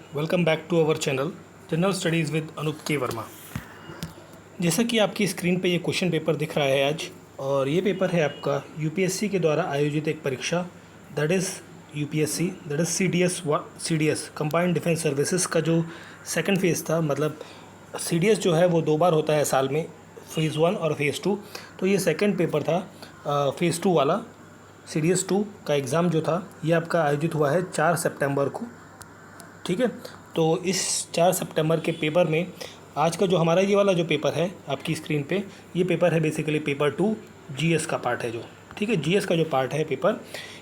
Welcome back to our channel general studies with Anoop K Verma. जैसा कि आपकी स्क्रीन पे ये क्वेश्चन पेपर दिख रहा है आज, और ये पेपर है आपका यूपीएससी के द्वारा आयोजित एक परीक्षा, that is UPSC that is CDS combined defence services का जो सेकंड फेज़ था। मतलब सीडीएस जो है वो 2 बार होता है साल में, फ़ेज़ 1 और फ़ेज़ 2। तो ये सेकंड पेपर था फ़ेज़ 2 वाला। सीडीएस 2 का एग्ज़ाम जो था ये आपका आयोजित हुआ है 4 सितंबर को। ठीक है, तो इस 4 सितंबर के पेपर में आज का जो हमारा ये वाला जो पेपर है आपकी स्क्रीन पे, ये पेपर है बेसिकली पेपर 2 जीएस का पार्ट है जो, ठीक है, जीएस का जो पार्ट है पेपर,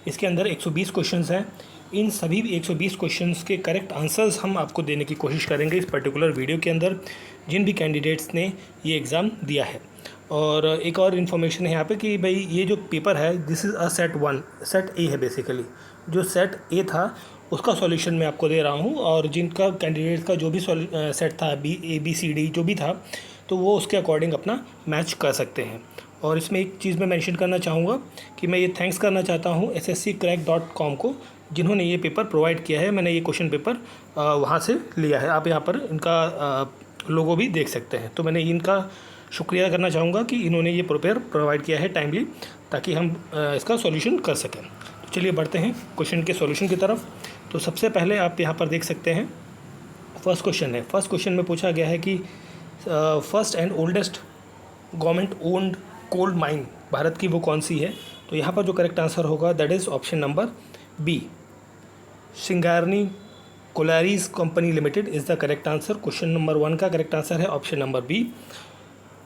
इसके अंदर 120 क्वेश्चंस हैं। इन सभी 120 क्वेश्चंस के करेक्ट आंसर्स हम आपको देने की कोशिश करेंगे इस पर्टिकुलर वीडियो के अंदर, जिन भी कैंडिडेट्स ने ये एग्ज़ाम दिया है। और एक और इन्फॉर्मेशन है यहाँ पे कि भाई ये जो पेपर है this is a set 1, set ए है बेसिकली। जो सेट ए था उसका सॉल्यूशन मैं आपको दे रहा हूँ, और जिनका कैंडिडेट का जो भी सेट था ABCD जो भी था, तो वो उसके अकॉर्डिंग अपना मैच कर सकते हैं। और इसमें एक चीज़ मैं मेंशन करना चाहूँगा कि मैं ये थैंक्स करना चाहता हूँ ssccrack.com को, जिन्होंने ये पेपर प्रोवाइड किया है। मैंने ये क्वेश्चन पेपर वहाँ से लिया है, आप यहाँ पर इनका लोगो भी देख सकते हैं। तो मैंने इनका शुक्रिया करना चाहूँगा कि इन्होंने ये पेपर प्रोवाइड किया है टाइमली, ताकि हम इसका सॉल्यूशन कर सकें। तो चलिए बढ़ते हैं क्वेश्चन के सॉल्यूशन की तरफ। तो सबसे पहले आप यहाँ पर देख सकते हैं फर्स्ट क्वेश्चन है। फर्स्ट क्वेश्चन में पूछा गया है कि first and oldest government owned coal mine Bharat की वो कौन सी है। तो यहाँ पर जो करेक्ट आंसर होगा that is option number B, Singareni collieries company limited is the correct answer. Question number 1 का करेक्ट आंसर है option number B.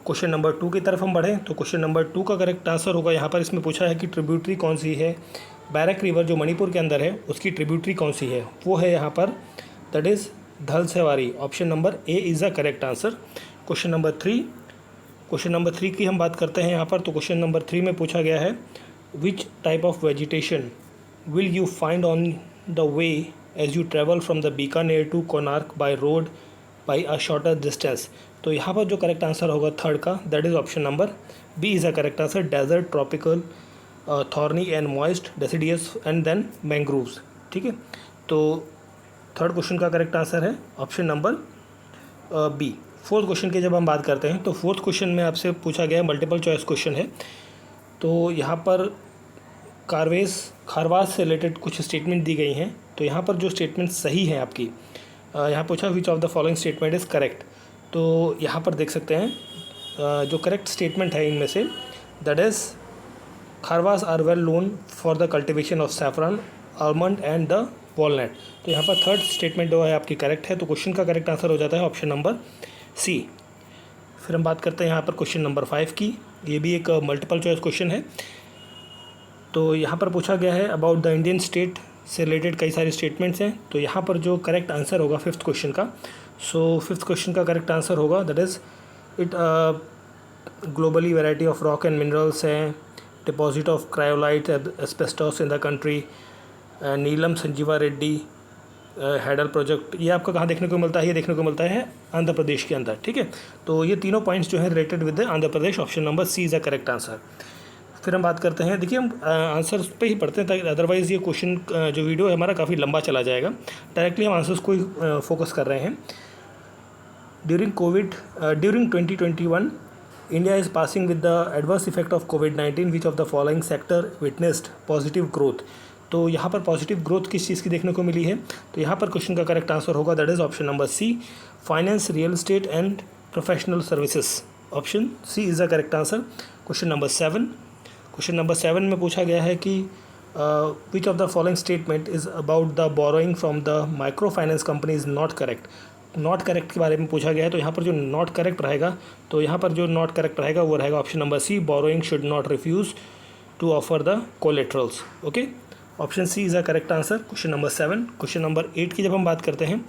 Question number 2 की तरफ हम बढ़ें तो क्वेश्चन नंबर 2 का करेक्ट आंसर होगा, यहाँ पर इसमें पूछा है कि ट्रिब्यूटरी कौन सी है, बैरक रिवर जो मणिपुर के अंदर है उसकी ट्रिब्यूटरी कौन सी है, वो है यहाँ पर दैट इज़ धल Sewari. Option number A is the correct answer. Question number 3 की हम बात करते हैं यहाँ पर। तो क्वेश्चन नंबर 3 में पूछा गया है which type of vegetation will you find on the way as you travel from the Bikaner to Konark by road by a shorter distance. तो यहाँ पर जो करेक्ट आंसर होगा थर्ड का that is option number B is the correct answer, desert, tropical, thorny and moist, deciduous and then mangroves. ठीक है, तो third question का करेक्ट आंसर है option number B. Fourth question की जब हम बात करते हैं तो फोर्थ क्वेश्चन में आपसे पूछा गया मल्टीपल चॉइस क्वेश्चन है। तो यहाँ पर खारवास से रिलेटेड कुछ स्टेटमेंट दी गई हैं। तो यहाँ पर जो स्टेटमेंट सही है आपकी, यहाँ पूछा विच of the following statement is correct. तो यहाँ पर देख सकते हैं जो करेक्ट स्टेटमेंट है इनमें से that is Karewas are well known for the cultivation of saffron, almond and the walnut. तो यहाँ पर थर्ड स्टेटमेंट जो है आपकी करेक्ट है। तो क्वेश्चन का करेक्ट आंसर हो जाता है ऑप्शन नंबर सी। फिर हम बात करते हैं यहाँ पर क्वेश्चन नंबर 5 की। ये भी एक मल्टीपल चॉइस क्वेश्चन है। तो यहाँ पर पूछा गया है अबाउट द इंडियन स्टेट से रिलेटेड कई सारे स्टेटमेंट्स हैं। तो यहाँ पर जो करेक्ट आंसर होगा फिफ्थ क्वेश्चन का, सो फिफ्थ क्वेश्चन का करेक्ट आंसर होगा that is it globally variety of rock and minerals हैं, deposit of cryolite asbestos in the country, Neelam Sanjiva Reddy hydel project. ये आपको कहाँ देखने को मिलता है, ये देखने को मिलता है आंध्र प्रदेश के अंदर। ठीक है, तो ये तीनों पॉइंट्स जो हैं related with Andhra Pradesh, option number C is the correct answer. फिर हम बात करते हैं, देखिए हम आंसर्स पे ही पढ़ते हैं ताकि अदरवाइज़ ये क्वेश्चन जो वीडियो है हमारा काफ़ी लंबा चला जाएगा। डायरेक्टली हम आंसर्स को ही फोकस कर रहे हैं। During 2021 India is passing with the adverse effect of covid which of the following sector witnessed positive growth. तो यहाँ पर पॉजिटिव ग्रोथ किस चीज़ की देखने को मिली है। तो यहाँ पर क्वेश्चन का करेक्ट आंसर होगा that is option number C, finance, real estate and professional services. Option C is the correct answer. Question number 7 में पूछा गया है कि which of the following statement is about the borrowing from the micro finance company is not correct. Not correct के बारे में पूछा गया है। तो यहाँ पर जो नॉट करेक्ट रहेगा, तो यहाँ पर जो नॉट करेक्ट रहेगा वो रहेगा option number C, borrowing should not refuse to offer the collaterals. Okay, option C is the correct answer. Question number 7। Question number 8 की जब हम बात करते हैं,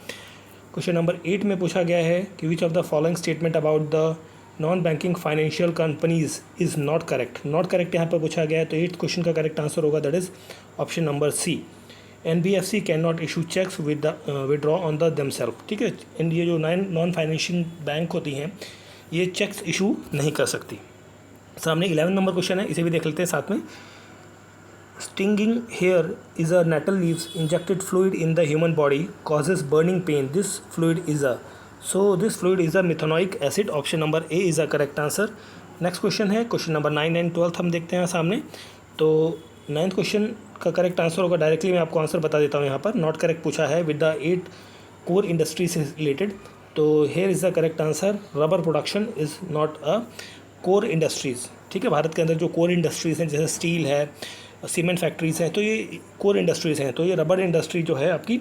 क्वेश्चन नंबर 8 में पूछा गया है कि which of the following statement about the non banking financial companies is not correct. Not correct यहाँ पर पूछा गया है। तो 8th क्वेश्चन का करेक्ट आंसर होगा that is option number C, NBFC can not issue cheques withdraw on the themselves. ठीक है, ये जो नॉन फाइनेंशियल बैंक होती हैं ये चेक्स इशू नहीं कर सकती। सामने 11 नंबर क्वेश्चन है, इसे भी देख लेते हैं साथ में। Stinging hair is a nettle leaves injected fluid in the human body causes burning pain. This fluid is a this fluid is a methanoic acid. Option number A is a correct answer. Next question है question number 9 and 12 हम देखते हैं सामने। तो 9th question का correct answer होगा, directly मैं आपको आंसर बता देता हूँ यहाँ पर। नॉट करेक्ट पूछा है विद द 8 कोर इंडस्ट्री से रिलेटेड। तो here is the correct answer. Rubber production is not a core industries. ठीक है, भारत के अंदर जो कोर इंडस्ट्रीज़ हैं जैसे स्टील है, सीमेंट फैक्ट्रीज़ हैं, तो ये कोर इंडस्ट्रीज़ हैं। तो ये रबर इंडस्ट्री जो है आपकी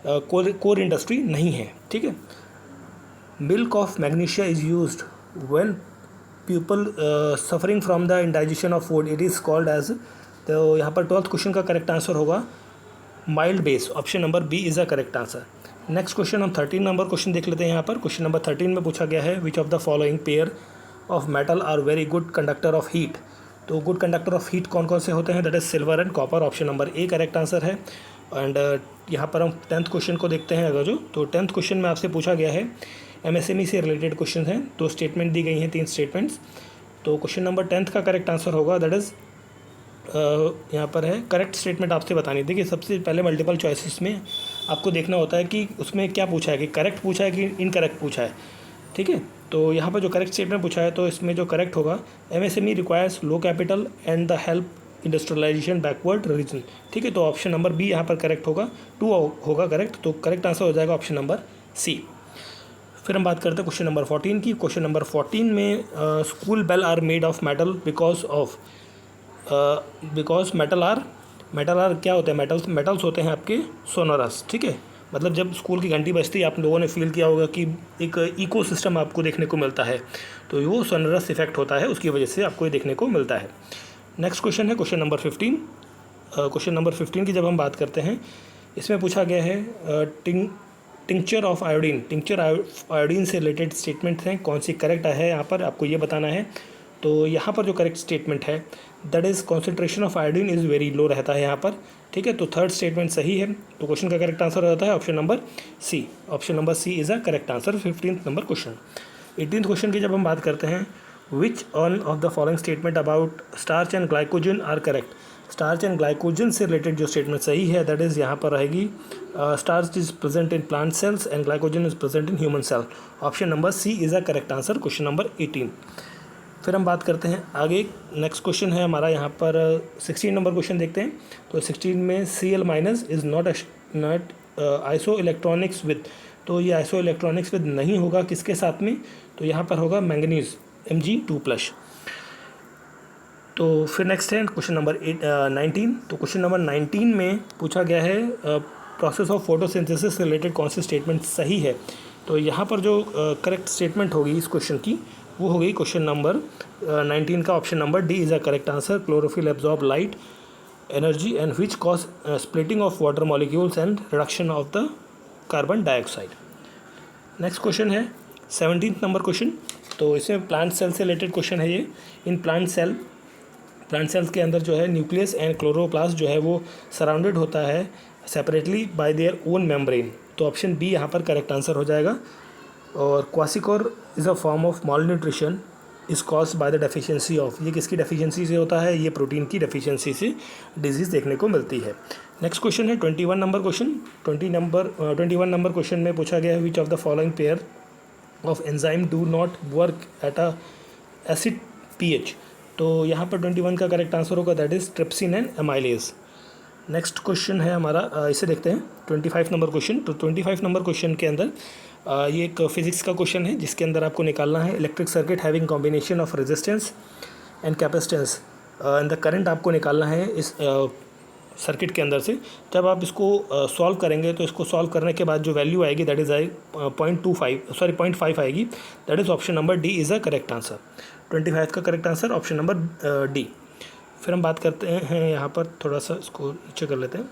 कोर इंडस्ट्री नहीं है। ठीक है। Milk of magnesia is used when people suffering from the indigestion of food, it is called as. तो यहाँ पर 12th क्वेश्चन का करेक्ट आंसर होगा mild base. Option number B is the correct answer. Next question हम 13 number question देख लेते हैं यहाँ पर। क्वेश्चन नंबर 13 में पूछा गया है which of the following pair of metal are very good conductor of heat. तो गुड कंडक्टर ऑफ हीट कौन कौन से होते हैं, that is silver and copper. Option number A correct answer है। एंड यहाँ पर हम 10th क्वेश्चन को देखते हैं अगर तो 10th क्वेश्चन में आपसे पूछा गया है, एमएसएमई से रिलेटेड क्वेश्चन हैं। 2 स्टेटमेंट दी गई हैं, 3 स्टेटमेंट्स। तो क्वेश्चन नंबर 10th का करेक्ट आंसर होगा दैट इज़ यहाँ पर है करेक्ट स्टेटमेंट आपसे बतानी। देखिए सबसे पहले मल्टीपल चॉइसेस में आपको देखना होता है कि उसमें क्या पूछा है, कि करेक्ट पूछा है कि इनकरेक्ट पूछा है। ठीक है, तो यहाँ पर जो करेक्ट स्टेटमेंट पूछा है तो इसमें जो करेक्ट होगा, MSME requires low capital and the help industrialization backward region. ठीक है, तो ऑप्शन नंबर बी यहाँ पर करेक्ट होगा, 2 होगा करेक्ट। तो करेक्ट आंसर हो जाएगा ऑप्शन नंबर सी। फिर हम बात करते हैं क्वेश्चन नंबर 14 की। क्वेश्चन नंबर 14 में school bell are made of metal because metal are क्या होते हैं, मेटल्स होते हैं आपके सोनोरस। ठीक है, मतलब जब स्कूल की घंटी बजती है आप लोगों ने फील किया होगा कि एक इकोसिस्टम आपको देखने को मिलता है, तो वो सोनोरस इफेक्ट होता है, उसकी वजह से आपको ये देखने को मिलता है। नेक्स्ट क्वेश्चन है क्वेश्चन नंबर 15। क्वेश्चन नंबर 15 की जब हम बात करते हैं, इसमें पूछा गया है टिंक्चर ऑफ आयोडीन से रिलेटेड स्टेटमेंट हैं, कौन सी करेक्ट है यहाँ पर आपको ये बताना है। तो यहाँ पर जो करेक्ट स्टेटमेंट है that is concentration of iodine is very low रहता है यहाँ पर। ठीक है, तो 3rd स्टेटमेंट सही है। तो क्वेश्चन का करेक्ट आंसर हो जाता है option number C. Option number C is a correct answer 15th number question. 18th question की जब हम बात करते हैं, which one of the following statement about starch and glycogen are correct. Starch and glycogen से रिलेटेड जो statement सही है दैट इज़ यहाँ पर रहेगी starch is present in plant cells and glycogen is present in human cell. Option number C is a correct answer question number 18। फिर हम बात करते हैं आगे, नेक्स्ट क्वेश्चन है हमारा यहाँ पर 16 नंबर क्वेश्चन देखते हैं। तो 16 में Cl minus is not iso electronics with. तो ये आइसो इलेक्ट्रॉनिक्स विद नहीं होगा, किसके साथ में, तो यहाँ पर होगा मैंगनीज Mg2+। तो फिर नेक्स्ट है क्वेश्चन नंबर 19। तो क्वेश्चन नंबर 19 में पूछा गया है प्रोसेस ऑफ फोटोसिंथेसिस से रिलेटेड कौन सी स्टेटमेंट सही है। तो यहाँ पर जो करेक्ट स्टेटमेंट होगी इस क्वेश्चन की वो हो गई क्वेश्चन नंबर 19 का option number D is a correct answer. Chlorophyll absorb light energy and which cause splitting of water molecules and reduction of the carbon dioxide. Next question है 17th नंबर क्वेश्चन। तो इसमें plant cell से related question है ये। इन plant sales के अंदर जो है न्यूक्लियस एंड क्लोरोप्लास्ट जो है वो सराउंडेड होता है separately by their own membrane. तो ऑप्शन बी यहाँ पर करेक्ट आंसर हो जाएगा। और kwashiorkor is a form of malnutrition is caused by the deficiency of. ये किसकी डेफिशिएंसी से होता है, ये प्रोटीन की डेफिशिएंसी से डिजीज़ देखने को मिलती है। नेक्स्ट क्वेश्चन है 21 नंबर क्वेश्चन। 21 नंबर क्वेश्चन में पूछा गया है which of the following pair of enzyme do not work at a acid pH। तो यहाँ पर 21 का करेक्ट आंसर होगा that is trypsin and amylase. Next question है हमारा, इसे देखते हैं 25 नंबर क्वेश्चन। तो 25 नंबर क्वेश्चन के अंदर ये एक फिजिक्स का क्वेश्चन है जिसके अंदर आपको निकालना है electric circuit having combination of resistance and capacitance and the current आपको निकालना है इस सर्किट के अंदर से। जब आप इसको सॉल्व करेंगे तो इसको सॉल्व करने के बाद जो वैल्यू आएगी दैट इज़ 0.5 आएगी। That is option number D is a correct answer. 25 का correct answer option number D. फिर हम बात करते हैं यहाँ पर, थोड़ा सा इसको नीचे कर लेते हैं।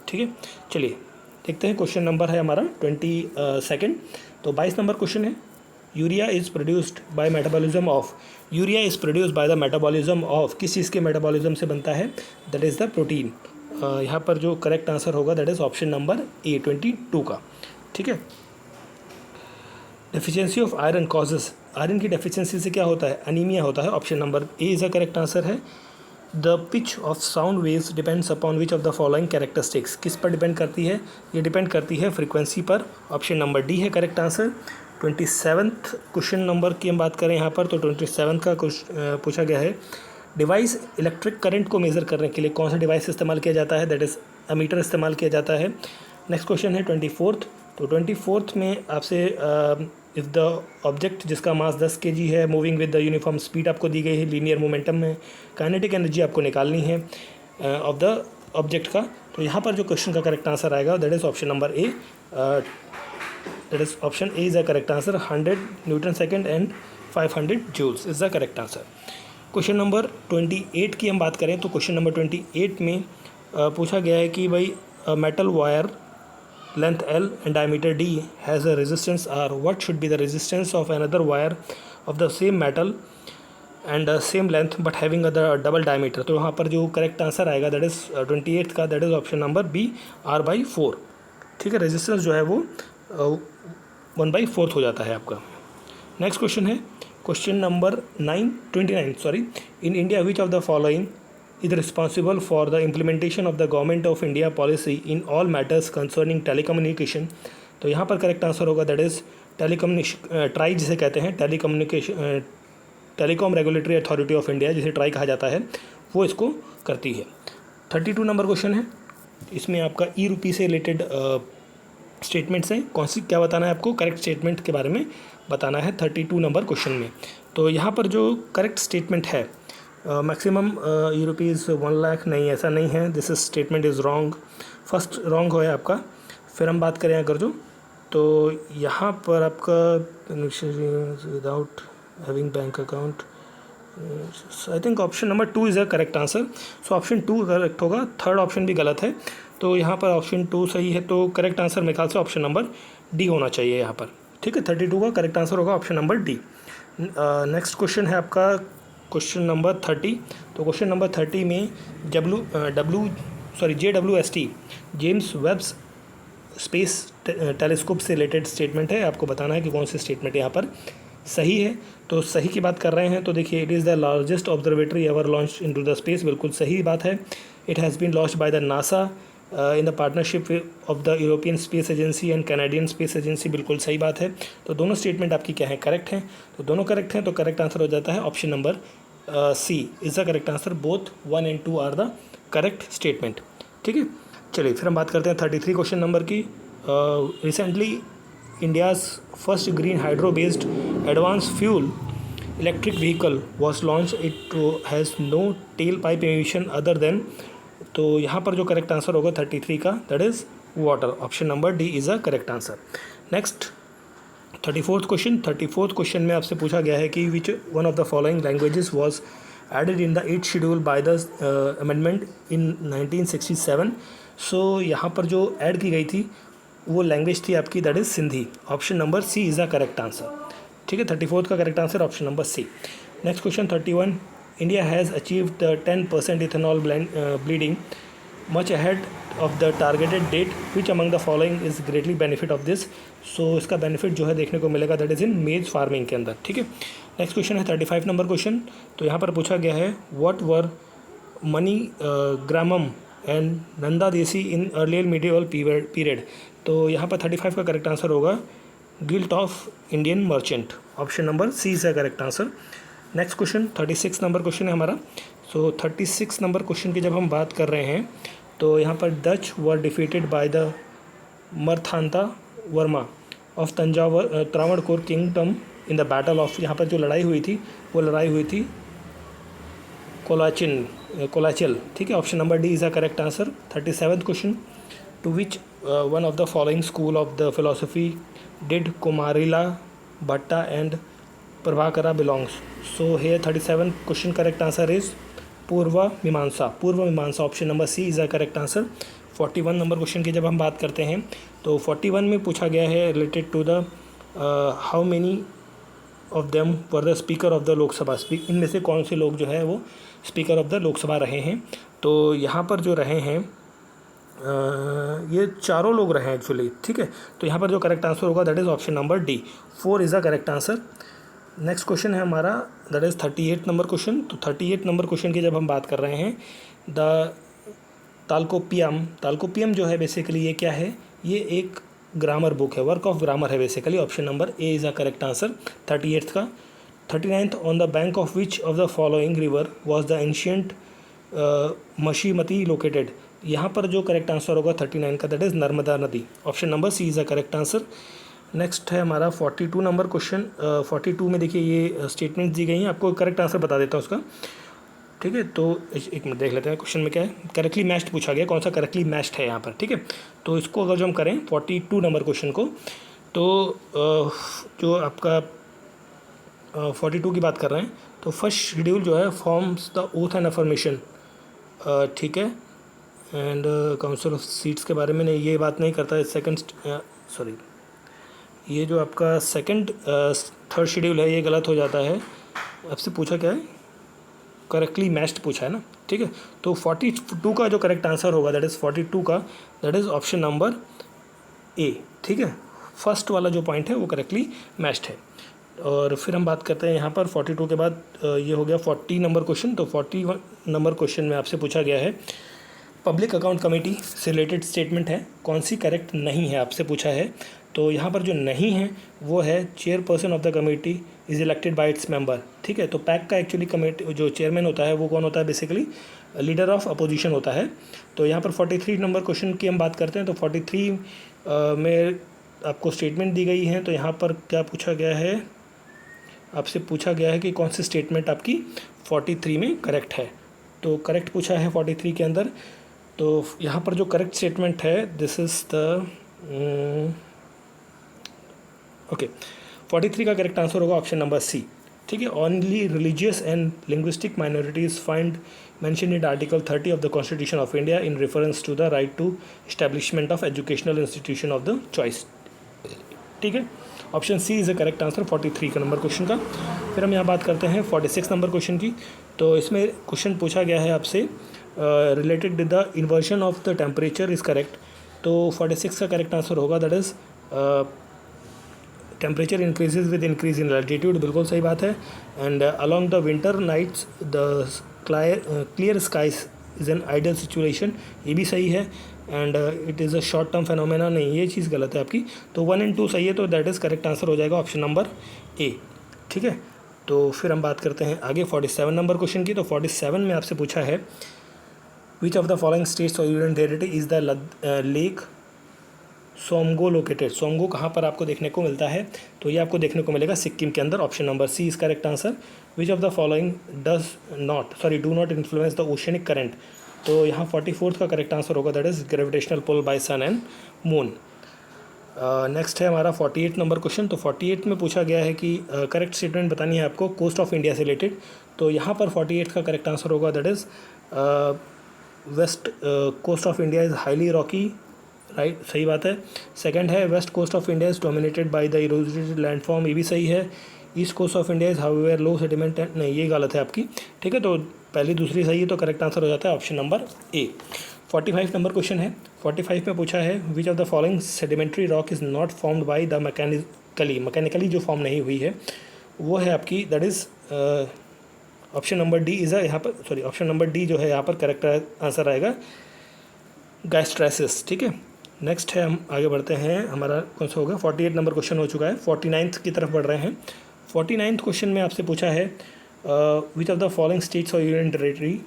ठीक है, चलिए देखते हैं क्वेश्चन नंबर है हमारा 22nd। तो 22 नंबर क्वेश्चन है urea is produced by metabolism of. Urea is produced by the metabolism of, किस चीज़ के मेटाबॉलिज्म से बनता है, दैट इज़ द प्रोटीन। यहाँ पर जो करेक्ट आंसर होगा that is option number A 22 का। ठीक है, deficiency of iron causes, iron की डेफिशिएंसी से क्या होता है, अनीमिया होता है। Option number A is a correct answer है। The pitch of sound waves depends upon which of the following characteristics, किस पर डिपेंड करती है? ये डिपेंड करती है फ्रीक्वेंसी पर। ऑप्शन नंबर डी है correct answer. 27th question number की हम बात करें यहाँ पर, तो 27 का पूछा गया है, डिवाइस इलेक्ट्रिक करंट को मेज़र करने के लिए कौन सा डिवाइस इस्तेमाल किया जाता है? दैट इज़ अमीटर इस्तेमाल किया जाता है। नेक्स्ट क्वेश्चन है 24th। तो 24th में आपसे इफ़ द ऑब्जेक्ट जिसका मास 10 kg है moving with the uniform speed आपको दी गई है, लीनियर मोमेंटम में काइनेटिक एनर्जी आपको निकालनी है ऑफ द ऑब्जेक्ट का। तो यहाँ पर जो क्वेश्चन का करेक्ट आंसर आएगा that is option number A, that is option A is the correct answer. 100 newton second and 500 joules is the correct answer. Question number 28 की हम बात करें तो क्वेश्चन नंबर 28 में पूछा गया है कि भाई metal wire length L and diameter D has a resistance R. What should be the resistance of another wire of the same metal and same length but having a double diameter? तो यहाँ पर जो correct answer आएगा that is 28 का, that is option number B, R/4। ठीक है, resistance जो है वो 1/4 हो जाता है आपका। नेक्स्ट क्वेश्चन है question number 29 sorry. In India which of the following is responsible for the implementation of the Government of India policy in all matters concerning telecommunication? तो यहाँ पर करेक्ट आंसर होगा दैट इज़ ट्राई जिसे कहते हैं, telecom regulatory authority of India, जिसे try कहा जाता है, वो इसको करती है। 32 नंबर क्वेश्चन है, इसमें आपका ई रुपी से रिलेटेड स्टेटमेंट्स हैं। कौन सी क्या बताना है आपको? करेक्ट स्टेटमेंट के बारे में बताना है 32 नंबर क्वेश्चन में। तो यहाँ पर जो करेक्ट स्टेटमेंट है, मैक्सिमम ई रुपीज़ 1 लाख नहीं, ऐसा नहीं है, this statement is wrong. First wrong है आपका। फिर हम बात करें अगर जो, तो यहाँ पर आपका without having bank account, I think option number 2 is a correct answer. So option 2 correct होगा, थर्ड ऑप्शन भी गलत है, तो यहाँ पर ऑप्शन 2 सही है। तो करेक्ट आंसर मेरे ख्याल से ऑप्शन नंबर डी होना चाहिए यहाँ पर। ठीक है, 32 का करेक्ट आंसर होगा option number D. Next question है आपका क्वेश्चन नंबर 30। तो क्वेश्चन नंबर 30 में JWST James Webb space telescope से रिलेटेड स्टेटमेंट है। आपको बताना है कि कौन सी स्टेटमेंट यहाँ पर सही है। तो सही की बात कर रहे हैं तो देखिए, it is the largest observatory ever launch into the space, बिल्कुल सही बात है। It has been launched by the NASA in the partnership of the European Space Agency and Canadian Space Agency, बिल्कुल सही बात है। तो दोनों स्टेटमेंट आपकी क्या है? करेक्ट हैं। तो दोनों करेक्ट हैं, तो करेक्ट आंसर हो जाता है option number C is the correct answer. Both 1 and 2 are the correct statement. ठीक है, चलिए फिर हम बात करते हैं 33 क्वेश्चन नंबर की। Recently India's first green hydro based advance fuel electric vehicle was launch. It has no tail pipe emission other than, तो यहाँ पर जो करेक्ट आंसर होगा 33 का, that is water. Option number D is a correct answer. Next 34th question. 34th question में आपसे पूछा गया है कि which one of the following languages was added in the 8th schedule by the amendment in 1967। So यहाँ पर जो add की गई थी वो लैंग्वेज थी आपकी, that is Sindhi. Option number C is the correct answer. ठीक है, 34th का correct answer option number C. Next question 31। India has achieved the 10% ethanol bleeding much ahead of the targeted date, which among the following is greatly benefit of this. So इसका benefit जो है देखने को मिलेगा that is इन मेज farming के अंदर। ठीक है, नेक्स्ट क्वेश्चन है 35 नंबर क्वेश्चन। तो यहाँ पर पूछा गया है what were Manigramam and Nanadesi in earlier medieval period. तो यहाँ पर 35 का करेक्ट आंसर होगा guild of Indian merchant. Option number C is the correct answer. Next question 36 number question है हमारा। सो 36 नंबर क्वेश्चन की जब हम बात कर रहे हैं तो यहाँ पर Dutch were defeated by the Marthanda Varma of Travancore kingdom in the battle of, यहाँ पर जो लड़ाई हुई थी वो लड़ाई हुई थी कोलाचिल। ठीक है, option number D is the correct answer. 37th question. To which one of the following school of the philosophy did Kumarila Bhatta and Prabhakara belongs. So here 37 question correct answer is Purva Mimamsa. Option number C is the correct answer. 41 number question की जब हम बात करते हैं तो 41 में पूछा गया है related to the how many of them were the speaker of the Lok Sabha. इनमें से कौन से लोग जो है वो स्पीकर ऑफ द लोकसभा रहे हैं। तो यहाँ पर जो रहे हैं ये चारों लोग रहे हैं एक्चुअली। ठीक है, तो यहाँ पर जो करेक्ट आंसर होगा that is option number D, 4 is the correct answer. Next question है हमारा दैट इज़ 38 नंबर क्वेश्चन। तो 38 नंबर क्वेश्चन की जब हम बात कर रहे हैं, द तालकोपियम जो है बेसिकली ये क्या है, ये एक ग्रामर बुक है, वर्क ऑफ ग्रामर है basically. Option number A is a correct answer 38th का। 39th, on the bank of which of the following river was the ancient Mahishmati located. यहाँ पर जो करेक्ट आंसर होगा 39 का, दैट इज़ नर्मदा नदी। Option number C is a correct answer. Next है हमारा 42 number question. 42 में देखिए ये स्टेटमेंट्स दी गई हैं, आपको करेक्ट आंसर बता देता हूँ उसका, ठीक है। तो एक मिनट देख लेते हैं क्वेश्चन में क्या है। करेक्टली मैच्ड पूछा गया, कौन सा करेक्टली मैच्ड है यहाँ पर, ठीक है। तो इसको अगर जो हम करें 42 नंबर क्वेश्चन को, तो जो आपका 42 की बात कर रहे हैं, तो फर्स्ट शेड्यूल जो है forms the oath and affirmation, ठीक है। एंड काउंसिल ऑफ सीट्स के बारे में नहीं, ये बात नहीं करता है। सेकंड सॉरी, ये जो आपका सेकंड थर्ड शेड्यूल है ये गलत हो जाता है। आपसे पूछा क्या है, करेक्टली मैच्ड पूछा है ना, ठीक है। तो 42 का जो करेक्ट आंसर होगा दैट इज़ 42 का, दैट इज़ ऑप्शन नंबर ए, ठीक है। फर्स्ट वाला जो पॉइंट है वो करेक्टली मैच्ड है। और फिर हम बात करते हैं यहाँ पर 42 के बाद ये हो गया 40 नंबर क्वेश्चन। तो 41 नंबर क्वेश्चन में आपसे पूछा गया है, पब्लिक अकाउंट कमेटी से रिलेटेड स्टेटमेंट है, कौन सी करेक्ट नहीं है आपसे पूछा है। तो यहाँ पर जो नहीं है वो है chairperson of the committee is elected by its member, ठीक है। तो पैक का एक्चुअली कमेटी जो चेयरमैन होता है वो कौन होता है, बेसिकली लीडर ऑफ अपोजिशन होता है। तो यहाँ पर 43 नंबर क्वेश्चन की हम बात करते हैं। तो 43 में आपको स्टेटमेंट दी गई है। तो यहाँ पर क्या पूछा गया है, आपसे पूछा गया है कि कौन सी स्टेटमेंट आपकी 43 में करेक्ट है। तो करेक्ट पूछा है 43 के अंदर। तो यहाँ पर जो करेक्ट स्टेटमेंट है, दिस इज़ द ओके 43 का करेक्ट आंसर होगा ऑप्शन नंबर सी, ठीक है। Only religious and linguistic minorities find mention in article 30 of the constitution of India in reference to the right to establishment of educational institution of the choice, ठीक है। Option C is the correct answer 43 का number question का। फिर हम यहाँ बात करते हैं 46 नंबर क्वेश्चन की। तो इसमें क्वेश्चन पूछा गया है आपसे related with the inversion of the temperature is correct. तो 46 का करेक्ट आंसर होगा that is temperature increases with increase in latitude, बिल्कुल सही बात है। And along the winter nights the clear skies is an ideal situation, ये भी सही है। And it is a short term phenomena, नहीं ये चीज़ गलत है आपकी। तो 1 और 2 सही है, तो दैट इज़ करेक्ट आंसर हो जाएगा ऑप्शन नंबर ए, ठीक है। तो फिर हम बात करते हैं आगे 47 नंबर क्वेश्चन की। तो 47 में आपसे पूछा है, which of the following states और union territory is the lake Tsomgo located. Tsomgo कहाँ पर आपको देखने को मिलता है, तो ये आपको देखने को मिलेगा सिक्किम के अंदर। Option number C is correct answer. Which of the following do not influence the oceanic current. तो यहाँ 44th का करेक्ट आंसर होगा that is gravitational pull by sun and moon. Next है हमारा 48 नंबर क्वेश्चन। तो 48 में पूछा गया है कि करेक्ट स्टेटमेंट बतानी है आपको कोस्ट ऑफ इंडिया से रिलेटेड। तो यहाँ पर 48 का करेक्ट आंसर होगा that is west coast of India is highly rocky, right, सही बात है। सेकंड है west coast of India is dominated by the eroded landform, ये भी सही है। East coast of India is however low sediment, नहीं ये गलत है आपकी, ठीक है। तो पहली दूसरी सही है, तो करेक्ट आंसर हो जाता है ऑप्शन नंबर ए। 45 नंबर क्वेश्चन है। 45 में पूछा है which of the following sedimentary rock is not formed by the mechanically जो फॉर्म नहीं हुई है वो है आपकी that is option number D is यहाँ पर सॉरी ऑप्शन नंबर डी जो है यहाँ पर करेक्ट आंसर आएगा गैस्ट्राइसिस, ठीक है। नेक्स्ट है, हम आगे बढ़ते हैं, हमारा कौन सा होगा 48 नंबर क्वेश्चन हो चुका है। 49th की तरफ बढ़ रहे हैं। 49th क्वेश्चन में आपसे पूछा है which of the following states और union territory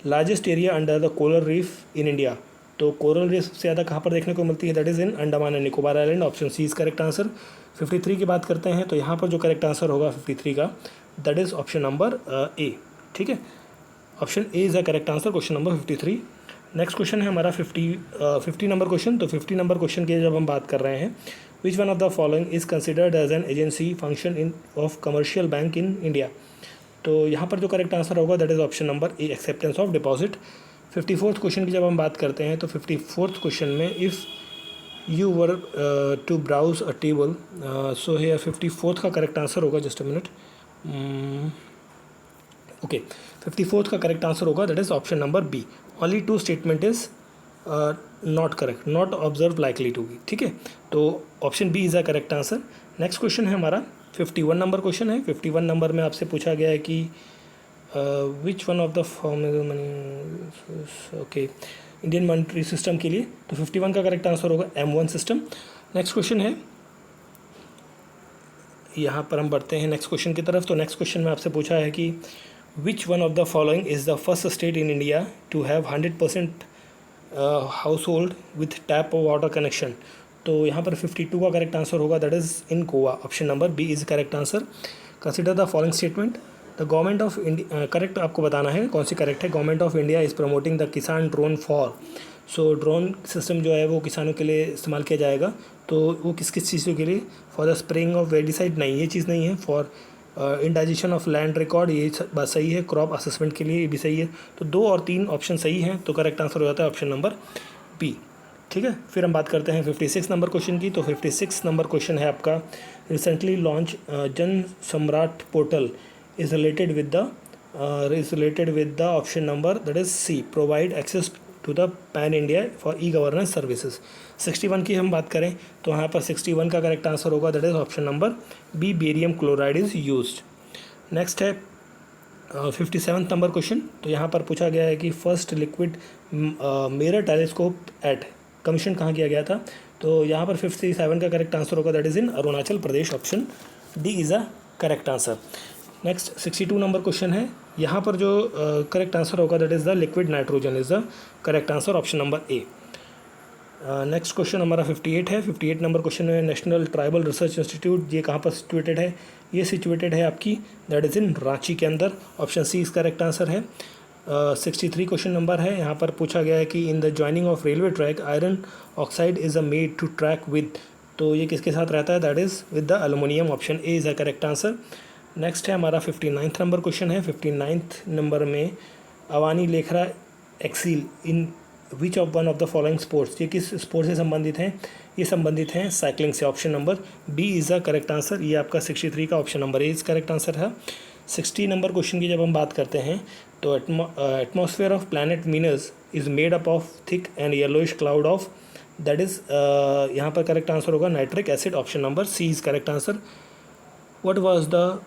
largest area under the coral reef in India. तो कोरल रीफ से ज़्यादा कहाँ पर देखने को मिलती है, that is in Andaman and Nicobar island. Option C is correct answer. 53 की बात करते हैं, तो यहाँ पर जो करेक्ट आंसर होगा 53 का दैट इज़ ऑप्शन नंबर ए, ठीक है। Option A is the correct answer question number 53। Next question है हमारा 50 नंबर क्वेश्चन। तो 50 नंबर क्वेश्चन की जब हम बात कर रहे हैं, which one of the following is considered as an agency function in of commercial bank in India. तो यहाँ पर जो करेक्ट आंसर होगा that is option number A, acceptance of deposit. 54th question की जब हम बात करते हैं, तो 54th क्वेश्चन में if you were to browse a table, so है 54th का करेक्ट आंसर होगा, just a minute, okay 54th का करेक्ट आंसर होगा that is option number B. Only 2 statement is not correct, not observe likely to be, ठीक है। तो option B is a correct answer. Next question है हमारा 51 number question है। 51 number में आपसे पूछा गया है कि which one of the form money, okay, Indian monetary system के लिए, तो 51 का करेक्ट आंसर होगा M1 सिस्टम। नेक्स्ट क्वेश्चन है, यहाँ पर हम बढ़ते हैं नेक्स्ट क्वेश्चन की तरफ। तो नेक्स्ट क्वेश्चन में आपसे पूछा है कि which one of the following is the first state in India to have 100% household with tap water connection. तो यहाँ पर 52 का करेक्ट आंसर होगा, that is in Goa. Option number B is correct answer. Consider the following statement, the government of India, correct आपको बताना है कौन सी करेक्ट है। Government of India is promoting the Kisan drone for, so drone system जो है वो किसानों के लिए इस्तेमाल किया जाएगा। तो वो किस किस चीज़ों के लिए, for the spraying of weedicide, नहीं ये चीज़ नहीं है। For indigestion of land record, ये बात सही है। क्रॉप असेसमेंट के लिए, ये भी सही है। तो 2 और 3 ऑप्शन सही हैं, तो करेक्ट आंसर हो जाता है ऑप्शन नंबर बी, ठीक है। फिर हम बात करते हैं 56 नंबर क्वेश्चन की। तो 56 नंबर क्वेश्चन है आपका, recently launch Jan Samarth portal is related with the option number that is C, provide access to the pan India for e governance services. 61 की हम बात करें तो यहाँ पर 61 का करेक्ट आंसर होगा, that is option number B, barium chloride is used. Next है 57 नंबर क्वेश्चन। तो यहाँ पर पूछा गया है कि first liquid mirror telescope at commission कहाँ किया गया था। तो यहाँ पर 57 का करेक्ट आंसर होगा, that is in Arunachal Pradesh. Option D is a correct answer. Next 62 number question है। यहाँ पर जो करेक्ट आंसर होगा, that is the liquid nitrogen is the correct answer, option number A. Next question हमारा 58 है। 58 नंबर क्वेश्चन है, national tribal research institute, ये कहाँ पर सिचुएटेड है। ये सिचुएटेड है आपकी, दैट इज़ इन रांची के अंदर। ऑप्शन सी इस करेक्ट आंसर है। 63 क्वेश्चन नंबर है। यहाँ पर पूछा गया है कि in the joining of railway track iron oxide is a made to track with, तो ये किसके साथ रहता है, that is with the aluminium. Option A is the correct answer. Next है हमारा 59 नंबर क्वेश्चन है। 59 नंबर में Avani Lekhara excel in which of one of the following sports, ये किस स्पोर्ट से संबंधित हैं। ये संबंधित हैं साइकिलिंग से। Option number B is the correct answer. ये आपका 63 का option number A is correct answer है। 60 नंबर क्वेश्चन की जब हम बात करते हैं तो atmosphere of planet Venus is made up of thick and yellowish cloud of, that is यहाँ पर करेक्ट आंसर होगा nitric acid. Option number C is correct answer. What was the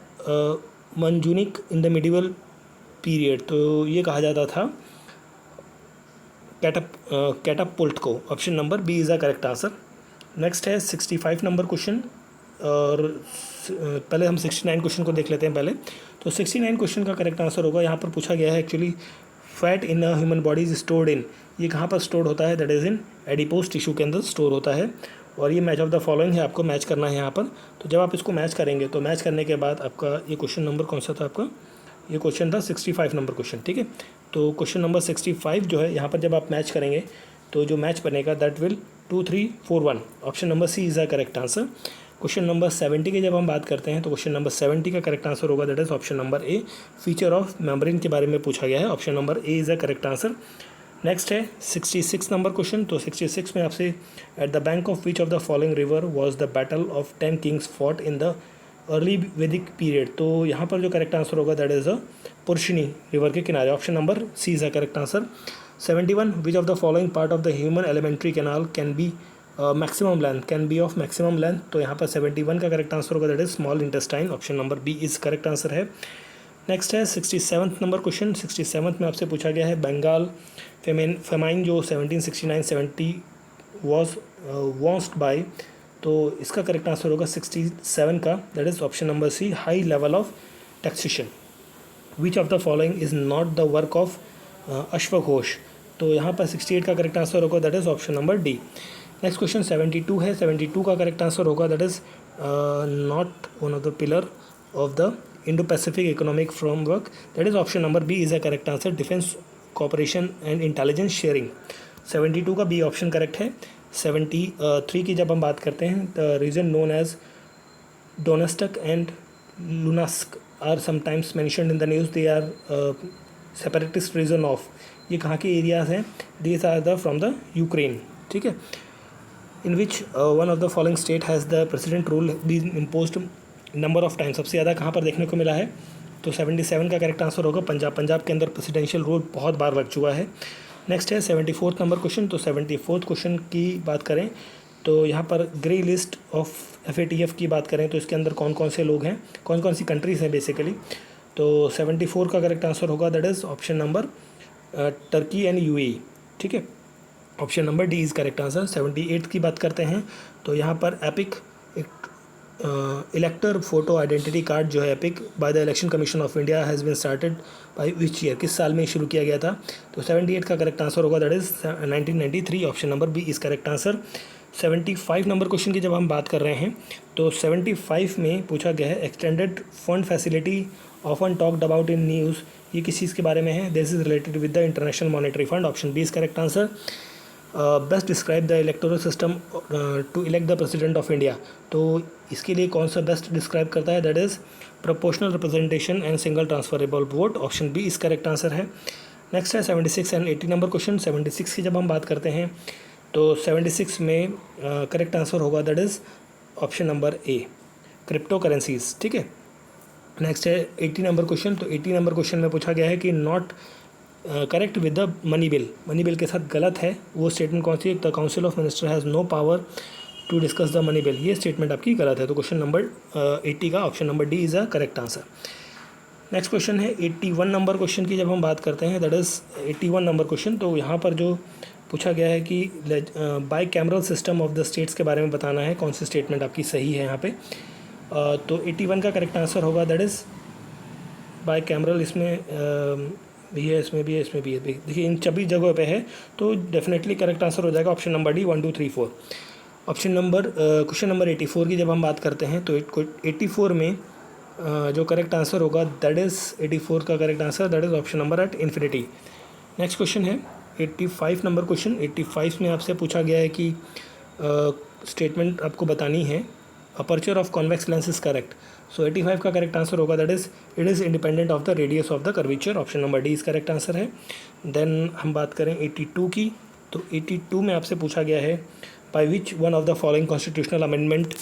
manjaniq in the medieval period, तो ये कहा जाता था catapult को। Option number B is the correct answer. Next है 65 नंबर क्वेश्चन, और पहले हम 69 क्वेश्चन को देख लेते हैं पहले। तो 69 क्वेश्चन का करेक्ट आंसर होगा, यहाँ पर पूछा गया है actually fat in a human body is stored in, ये कहाँ पर स्टोर होता है, that is in adipose tissue के अंदर स्टोर होता है। और ये मैच ऑफ द फॉलोइंग है, आपको मैच करना है यहाँ पर। तो जब आप इसको मैच करेंगे तो मैच करने के बाद आपका ये क्वेश्चन नंबर कौन सा था आपका, ये क्वेश्चन था 65 नंबर क्वेश्चन, ठीक है। तो क्वेश्चन नंबर 65 जो है यहाँ पर जब आप मैच करेंगे तो जो मैच बनेगा that will 2 3 4 1। Option number C is the correct answer. Question number 70 की जब हम बात करते हैं तो क्वेश्चन नंबर 70 का करेक्ट आंसर होगा, that is option number A, feature of membrane के बारे में पूछा गया है। Option number A is the correct answer. Next है 66 नंबर क्वेश्चन। तो 66 में आपसे at the bank of which of the following river was the battle of 10 Kings fought in the early वैदिक पीरियड, तो यहाँ पर जो करेक्ट आंसर होगा that is the Purushini river के किनारे। Option number C is the correct answer. 71 which of the following part of the human alimentary canal can be maximum length, can be of maximum length, तो यहाँ पर 71 का correct answer होगा that is small intestine. Option number B is correct answer है। Next है 67 number question. 67 में आपसे पूछा गया है बंगाल फेमाइन जो 1769-70 वॉज वॉन्स्ड बाय, तो इसका करेक्ट आंसर होगा 67 का, that is option number C, high level of taxation. Which of the following is not the work of अश्वघोष, तो यहाँ पर 68 का करेक्ट आंसर होगा, that is option number D. Next question 72 है। 72 का करेक्ट आंसर होगा that is not one of the pillar of the Indo Pacific economic framework, that is option number B is a correct answer, defence cooperation and intelligence sharing. 72 का B option correct है। 73 की जब हम बात करते हैं the region known as Donetsk and Luhansk are sometimes mentioned in the news, they are separatist region of, ये कहाँ के एरियाज़ हैं, these are the from the Ukraine, ठीक है। In which one of the following state has the president rule been imposed number of time, सबसे ज़्यादा कहाँ पर देखने को मिला है, तो 77 का करेक्ट आंसर होगा पंजाब। पंजाब के अंदर प्रेसिडेंशियल रूल बहुत बार लग चुका है। नेक्स्ट है 74th नंबर क्वेश्चन। तो 74th क्वेश्चन की बात करें तो यहाँ पर ग्रे लिस्ट ऑफ FATF की बात करें तो इसके अंदर कौन कौन से लोग हैं, कौन कौन सी कंट्रीज़ हैं बेसिकली। तो 74 का करेक्ट आंसर होगा that is option number Turkey and UAE। ठीक है, option number D is correct answer. 78 की बात करते हैं तो यहाँ पर EPIC elector photo identity card जो है EPIC by the Election Commission of India has been started by which year, किस साल में शुरू किया गया था। तो 78 का करेक्ट आंसर होगा that is 1993, option number B is correct answer. 75 number question की जब हम बात कर रहे हैं तो 75 में पूछा गया है extended fund facility often talked about in news, ये किस चीज़ के बारे में है। This is related with the international monetary fund, option B is correct answer. Best describe the electoral system to elect the president of India, तो इसके लिए कौन सा बेस्ट डिस्क्राइब करता है, that is proportional representation and single transferable vote, option B is correct answer है। Next है 76 and 80 number question. 76 की जब हम बात करते हैं तो 76 में करेक्ट आंसर होगा that is option number A, crypto currencies. ठीक है, नेक्स्ट है 80 नंबर क्वेश्चन। तो 80 नंबर क्वेश्चन में पूछा गया है कि not correct with the money bill, money bill के साथ गलत है वो स्टेटमेंट कौन सी। The council of minister has no power to discuss the money bill, ये स्टेटमेंट आपकी गलत है। तो क्वेश्चन नंबर 80 का option number D is a correct answer. Next question है 81 नंबर क्वेश्चन की जब हम बात करते हैं दैट इज़ 81 नंबर क्वेश्चन। तो यहाँ पर जो पूछा गया है कि by cameral system of the states के बारे में बताना है, कौन सी स्टेटमेंट आपकी सही है यहाँ पे। तो 81 का करेक्ट आंसर होगा दैट इज़ बाई कैमरल, इसमें भी है, इसमें भी है, इसमें भी है। देखिए इन सभी जगहों पे है तो डेफिनेटली करेक्ट आंसर हो जाएगा option number D 1 2 3 4। Option number question number 84 की जब हम बात करते हैं तो 84 में जो करेक्ट आंसर होगा दैट इज़ 84 का correct answer that is option number at infinity. Next question है 85 नंबर क्वेश्चन। 85 में आपसे पूछा गया है कि स्टेटमेंट आपको बतानी है aperture of convex lens is correct. So 85 का करेक्ट आंसर होगा that is it is independent of the radius of the curvature, option number D is correct answer है। देन हम बात करें 82 की। तो 82 में आपसे पूछा गया है by which one of the following constitutional amendment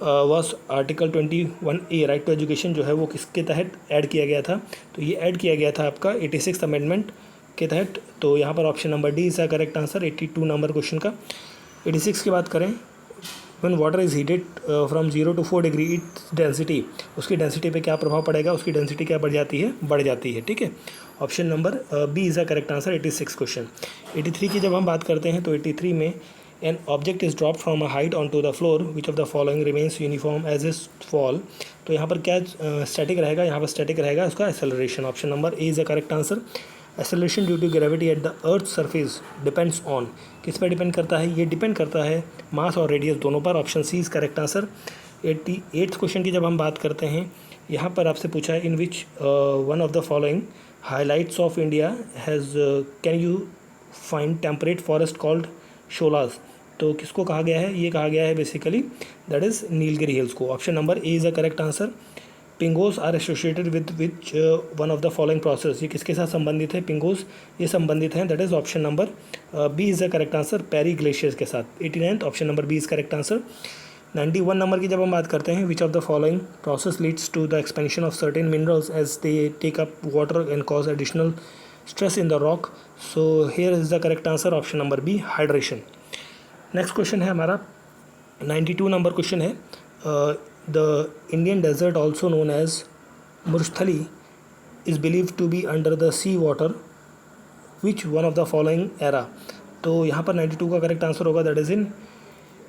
was article 21A right to education जो है वो किसके तहत ऐड किया गया था। तो ये ऐड किया गया था आपका 86th अमेंडमेंट के तहत। तो यहाँ पर option number D is the correct answer 82 number question का। 86 की बात करें when water is heated from 0 to 4 degree its density, उसकी डेंसिटी पे क्या प्रभाव पड़ेगा, उसकी डेंसिटी क्या बढ़ जाती है, बढ़ जाती है। ठीक है, option number B is the correct answer 86 question. 83 की जब हम बात करते हैं तो 83 में an object is drop from a height on to the floor which of the following remains uniform as is fall. तो यहाँ पर क्या स्टैटिक रहेगा, यहाँ पर स्टैटिक रहेगा उसका acceleration, option number A is the correct answer. Acceleration due to gravity at the earth surface depends on, किस पर डिपेंड करता है, ये डिपेंड करता है मास और रेडियस दोनों पर, option C is correct answer. 88th question की जब हम बात करते हैं यहाँ पर आपसे पूछा है in which one of the following highlights of India has can you find temperate forest called sholas. तो किसको कहा गया है, ये कहा गया है basically that is Nilgiri hills को, option number A is the correct answer. Pingos are associated with which one of the following process, ये किसके साथ संबंधित है, पिंगोस ये संबंधित हैं that is option number B is the correct answer, peri glaciers के साथ। 89th option number B is correct answer. 91 number की जब हम बात करते हैं which of the following process leads to the expansion of certain minerals as they take up water and cause additional stress in the rock. So here is the correct answer, option number B hydration. Next question है हमारा 92 number question है। The Indian desert also known as Marusthali is believe to be under the sea water which one of the following era. तो यहाँ पर 92 का correct answer होगा that is in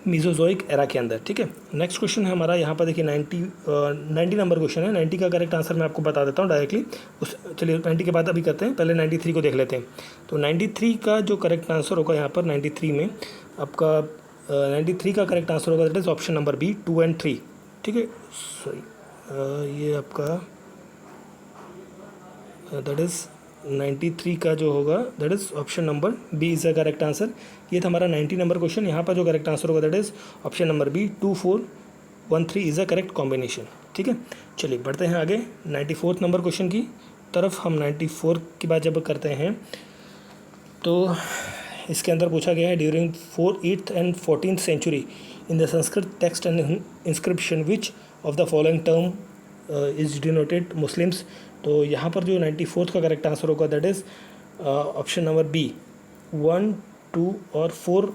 Mesozoic era के अंदर। ठीक है, नेक्स्ट क्वेश्चन है हमारा यहाँ पर देखिए 90 नंबर क्वेश्चन है। 90 का करेक्ट आंसर मैं आपको बता देता हूँ डायरेक्टली, उस चलिए 90 के बाद अभी करते हैं, पहले 93 को देख लेते हैं। तो 93 का जो करेक्ट आंसर होगा यहाँ पर 93 में आपका 93 का करेक्ट आंसर होगा that is option number B 2 and 3। ठीक है, सॉरी ये आपका दैट इज़ 93 का जो होगा that is option number B is the correct answer. ये था हमारा 90 नंबर क्वेश्चन। यहाँ पर जो करेक्ट आंसर होगा that is option number B 2 4 1 3 is the correct combination. ठीक है, चलिए बढ़ते हैं आगे 94th नंबर क्वेश्चन की तरफ। हम 94 की बात जब करते हैं तो इसके अंदर पूछा गया है during 8th and 14th century in the Sanskrit text and inscription which of the following term is denoted Muslims. तो यहाँ पर जो 94th का करेक्ट आंसर होगा that is option number B 1, 2 और 4,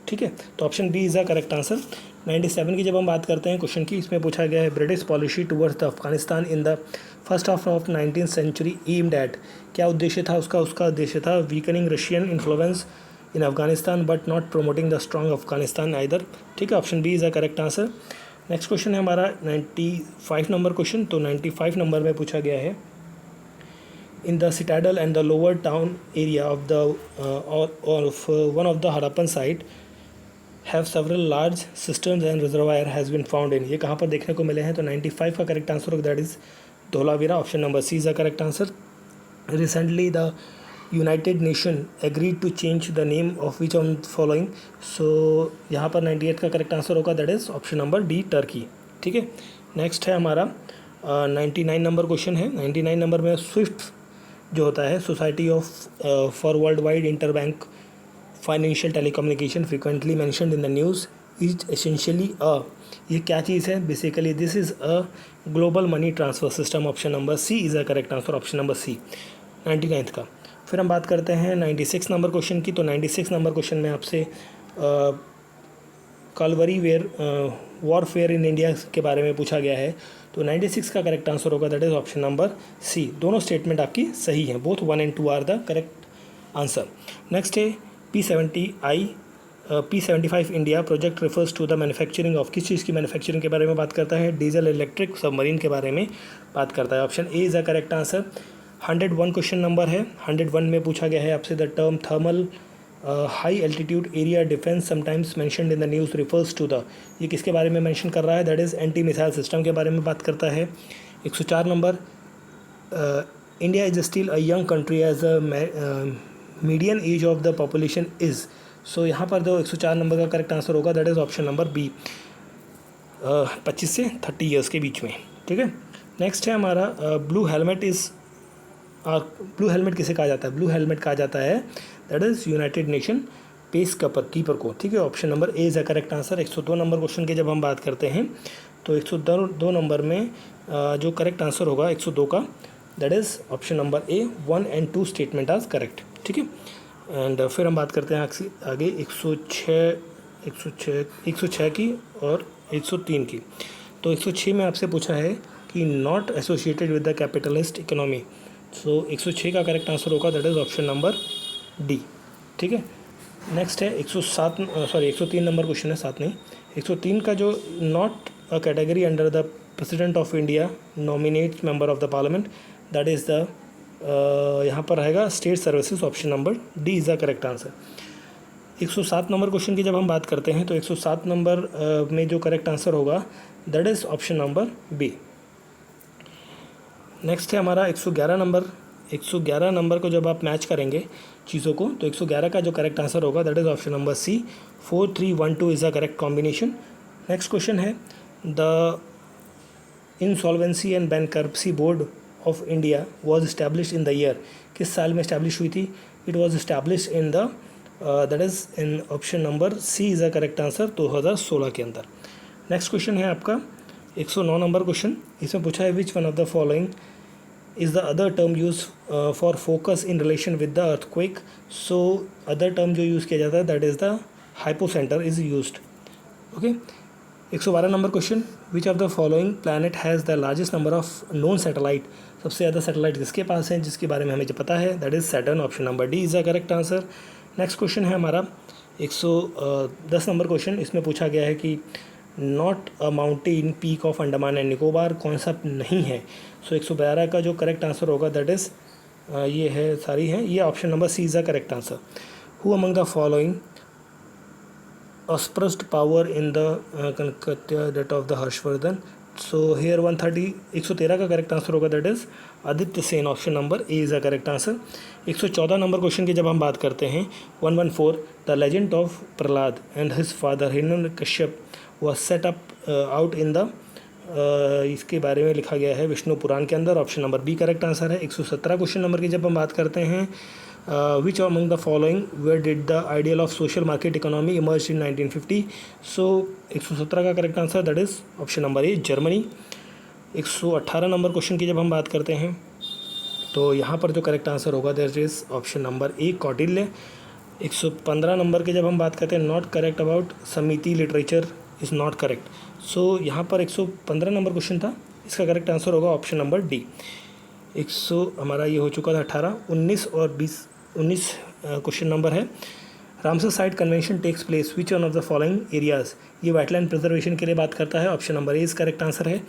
ठीक है। तो option B is the correct answer. 97 की जब हम बात करते हैं क्वेश्चन की, इसमें पूछा गया है British policy towards the Afghanistan in the first half of 19th century aimed at, क्या उद्देश्य था उसका उद्देश्य था weakening Russian influence in Afghanistan but not promoting the strong Afghanistan either, ठीक है। Option B is the correct answer. Next question है हमारा 95 नंबर क्वेश्चन। तो 95 नंबर में पूछा गया है in the citadel and the lower town area of the one of the Harappan site have several large cisterns and reservoir has been found in, ये कहाँ पर देखने को मिले हैं? तो 95 का करेक्ट आंसर होगा that is Dholavira. Option number C is the correct answer. Recently the United Nation agreed to change the name of which on following, so यहाँ पर 98 का करेक्ट आंसर होगा that is option number D Turkey, ठीक है। Next है हमारा 99 number question है। 99 number में स्विफ्ट जो होता है society of for world wide inter bank financial telecommunication frequently mentioned in the news is essentially ये क्या चीज़ है? Basically this is a global money transfer system. Option number C is the correct answer, option number C 99 का। फिर हम बात करते हैं 96 नंबर क्वेश्चन की। तो 96 नंबर क्वेश्चन में आपसे कालवरी वॉरफेयर इन इंडिया के बारे में पूछा गया है। तो 96 का करेक्ट आंसर होगा that is option number C. दोनों स्टेटमेंट आपकी सही हैं, both 1 and 2 are the correct answer. Next है P75 India project refers to the manufacturing of, किस चीज़ की मैन्युफैक्चरिंग के बारे में बात करता है? डीजल इलेक्ट्रिक सबमरीन के बारे में बात करता है। Option A is the correct answer. 101 question number है। 101 में पूछा गया है आपसे the term thermal high altitude area defence sometimes mentioned in the news refers to the, ये किसके बारे में मेंशन कर रहा है? That is anti missile system के बारे में बात करता है। 104 number India is still a young country as a median age of the population is, सो यहाँ पर जो 104 नंबर का करेक्ट आंसर होगा that is option number B 25 से 30 ईयर्स के बीच में, ठीक है। नेक्स्ट है हमारा blue helmet is, blue helmet किसे कहा जाता है? ब्लू हेलमेट कहा जाता है that is United Nation peace keeper को, ठीक है। Option number A is the correct answer. 102 number question की जब हम बात करते हैं तो 102 नंबर में जो करेक्ट आंसर होगा 102 का that is option number A 1 and 2 statement are correct, ठीक है। एंड फिर हम बात करते हैं आगे 106 की और 103 की। तो 106 में आपसे पूछा है कि not associated with the capitalist economy, so 106 का करेक्ट आंसर होगा that is option number D, ठीक है। नेक्स्ट है 103 नंबर क्वेश्चन है, 7 नहीं 103 का जो not a category under the president of India nominates member of the parliament that is the यहाँ पर रहेगा state services, option number D is the correct answer. 107 number question की जब हम बात करते हैं तो 107 नंबर में जो करेक्ट आंसर होगा that is option number B. Next है हमारा 111 नंबर। 111 नंबर को जब आप मैच करेंगे चीज़ों को तो 111 का जो करेक्ट आंसर होगा that is option number C 4312 is the correct combination. Next question है the insolvency and bankruptcy board of India was establish in the year, किस साल में इस्टेब्लिश हुई थी? It was establish in the that is in option number C is the correct answer 2016 के अंदर। Next question है आपका 109 नंबर क्वेश्चन। इसमें पूछा है विच one of the following is the other term used for focus in relation with the earthquake, so other term जो use किया जाता है that is the hypocenter is used, okay। 112 number question which of the following planet has the largest number of known satellite, सबसे ज़्यादा satellite किसके पास हैं जिसके बारे में हमें जो पता है that is Saturn, option number D is the correct answer. Next question है हमारा 110 नंबर क्वेश्चन। इसमें पूछा गया है कि not a mountain peak of Andaman and Nicobar कौन सा नहीं है? सो 112 का जो करेक्ट आंसर होगा दैट इज़ ये है, सारी हैं, ये option number C is the correct answer. Who among the following usurped power in the Calcutta that of the Harshavardhan, so here 113 का करेक्ट आंसर होगा that is Aditya Sen, option number A is the correct answer. 114 number question की जब हम बात करते हैं 114 the legend of Prahlad and his father Hiranyakashyap was set up out in the, इसके बारे में लिखा गया है विष्णु पुराण के अंदर, option number B correct answer है। 117 क्वेश्चन नंबर की जब हम बात करते हैं which among the following where did the ideal of social market economy emerge in 1950, so 117 का correct answer that is option number A Germany. 118 number question की जब हम बात करते हैं तो यहाँ पर जो करेक्ट आंसर होगा that is option number A Kautilya. 115 number के जब हम बात करते हैं नॉट करेक्ट अबाउट समिति लिटरेचर इज़ नॉट करेक्ट। सो यहाँ पर 115 नंबर क्वेश्चन था, इसका करेक्ट आंसर होगा ऑप्शन नंबर डी। 100 हमारा ये हो चुका था 18, 19 और 19 क्वेश्चन नंबर है। Ramsar site convention takes place which one of the following areas, ये वेटलैंड प्रिजर्वेशन के लिए बात करता है, ऑप्शन नंबर ए इस करेक्ट आंसर है।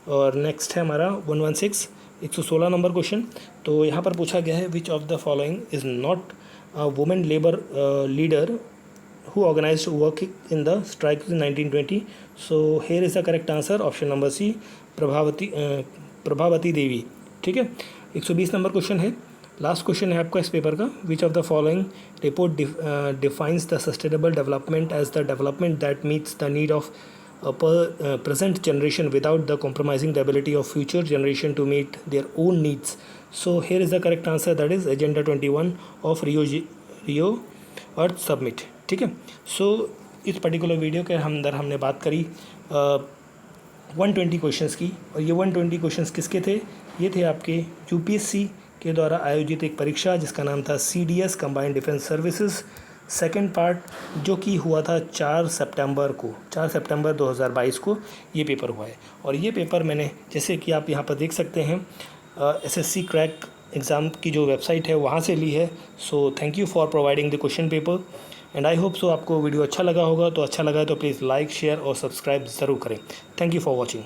और नेक्स्ट है हमारा 116, 116 नंबर क्वेश्चन। तो यहाँ पर पूछा गया है which of the following is not women labour leader who organized work in the strike in 1920. So here is the correct answer option number C Prabhavati Devi. ठीक है, 120 नंबर क्वेश्चन है, लास्ट क्वेश्चन है आपका इस पेपर का। Which of the following report defines the sustainable development as the development that meets the need of present generation without the compromising the ability of future generation to meet their own needs. So here is the correct answer, that is Agenda 21 of Rio Earth Summit। ठीक है, सो इस particular video के अंदर हमने बात करी 120 questions की। और ये 120 क्वेश्चंस किसके थे? ये थे आपके यूपीएससी के द्वारा आयोजित एक परीक्षा जिसका नाम था CDS combined defence services second part, जो कि हुआ था 4 सितंबर 2022 को ये पेपर हुआ है। और ये पेपर मैंने, जैसे कि आप यहाँ पर देख सकते हैं, SSC क्रैक एग्ज़ाम की जो वेबसाइट है वहाँ से ली है। So thank you for providing the question paper and I hope so आपको वीडियो अच्छा लगा होगा। तो अच्छा लगा है तो प्लीज़ लाइक, शेयर और सब्सक्राइब ज़रूर करें। Thank you for watching.